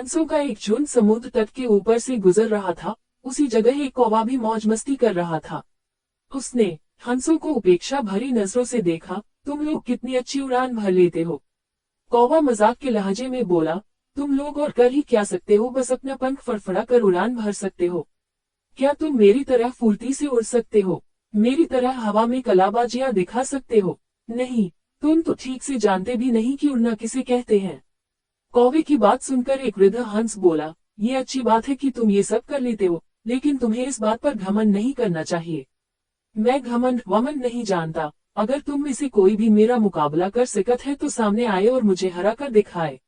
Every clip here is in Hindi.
हंसों का एक झुंड समुद्र तट के ऊपर से गुजर रहा था। उसी जगह एक कौवा भी मौज मस्ती कर रहा था। उसने हंसों को उपेक्षा भरी नजरों से देखा। तुम लोग कितनी अच्छी उड़ान भर लेते हो। कौवा मजाक के लहजे में बोला, तुम लोग और कर ही क्या सकते हो, बस अपना पंख फड़फड़ा कर उड़ान भर सकते हो। क्या तुम मेरी तरह फुर्ती से उड़ सकते हो? मेरी तरह हवा में कलाबाजियां दिखा सकते हो? नहीं, तुम तो ठीक से जानते भी नहीं कि उड़ना किसे कहते हैं। कौवे की बात सुनकर एक वृद्ध हंस बोला, ये अच्छी बात है कि तुम ये सब कर लेते हो, लेकिन तुम्हें इस बात पर घमंड नहीं करना चाहिए। मैं घमंड वमंड नहीं जानता। अगर तुम में से कोई भी मेरा मुकाबला कर सकत है तो सामने आए और मुझे हरा कर दिखाए।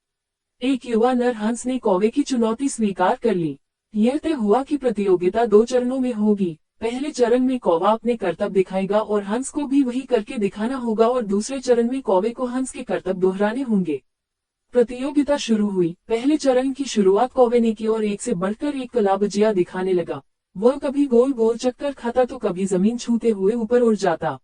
एक युवा नर हंस ने कौवे की चुनौती स्वीकार कर ली। यह तय हुआ कि प्रतियोगिता 2 चरणों में होगी। पहले चरण में कौवा अपने करतब दिखाएगा और हंस को भी वही करके दिखाना होगा, और दूसरे चरण में कौवे को हंस के करतब दोहराने होंगे। प्रतियोगिता शुरू हुई। पहले चरण की शुरुआत कौवे ने की और एक से बढ़कर एक कलाबाजियां दिखाने लगा। वह कभी गोल गोल चक्कर खाता तो कभी जमीन छूते हुए ऊपर उड़ जाता।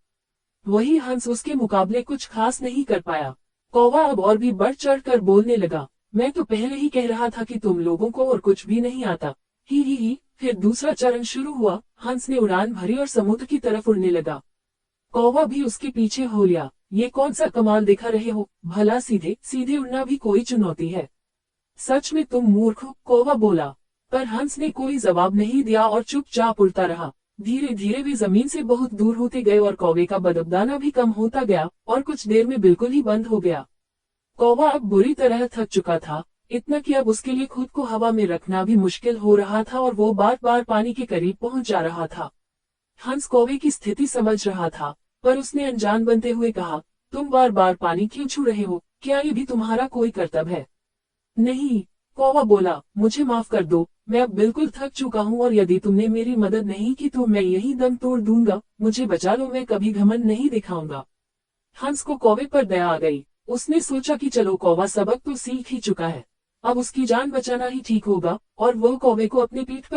वही हंस उसके मुकाबले कुछ खास नहीं कर पाया। कौवा अब और भी बढ़ चढ़ कर बोलने लगा, मैं तो पहले ही कह रहा था कि तुम लोगों को और कुछ भी नहीं आता। ही। फिर दूसरा चरण शुरू हुआ। हंस ने उड़ान भरी और समुद्र की तरफ उड़ने लगा। कौवा भी उसके पीछे हो लिया। ये कौन सा कमाल दिखा रहे हो, भला सीधे सीधे उड़ना भी कोई चुनौती है? सच में तुम मूर्ख हो, कौवा बोला। पर हंस ने कोई जवाब नहीं दिया और चुपचाप उड़ता रहा। धीरे धीरे वे जमीन से बहुत दूर होते गए और कौवे का बदबदाना भी कम होता गया और कुछ देर में बिल्कुल ही बंद हो गया। कौवा अब बुरी तरह थक चुका था, इतना कि अब उसके लिए खुद को हवा में रखना भी मुश्किल हो रहा था और वो बार बार पानी के करीब पहुंच जा रहा था। हंस कौवे की स्थिति समझ रहा था, पर उसने अनजान बनते हुए कहा, तुम बार बार पानी क्यों छू रहे हो? क्या ये भी तुम्हारा कोई कर्तव्य है? नहीं, कौवा बोला, मुझे माफ कर दो, मैं अब बिल्कुल थक चुका हूँ और यदि तुमने मेरी मदद नहीं की तो मैं यही दम तोड़ दूंगा। मुझे बचा लो, मैं कभी घमंड नहीं दिखाऊंगा। हंस को कौवे पर दया आ गई। उसने सोचा कि चलो, कौवा सबक तो सीख ही चुका है, अब उसकी जान बचाना ही ठीक होगा, और वो कौवे को अपनी पीठ पर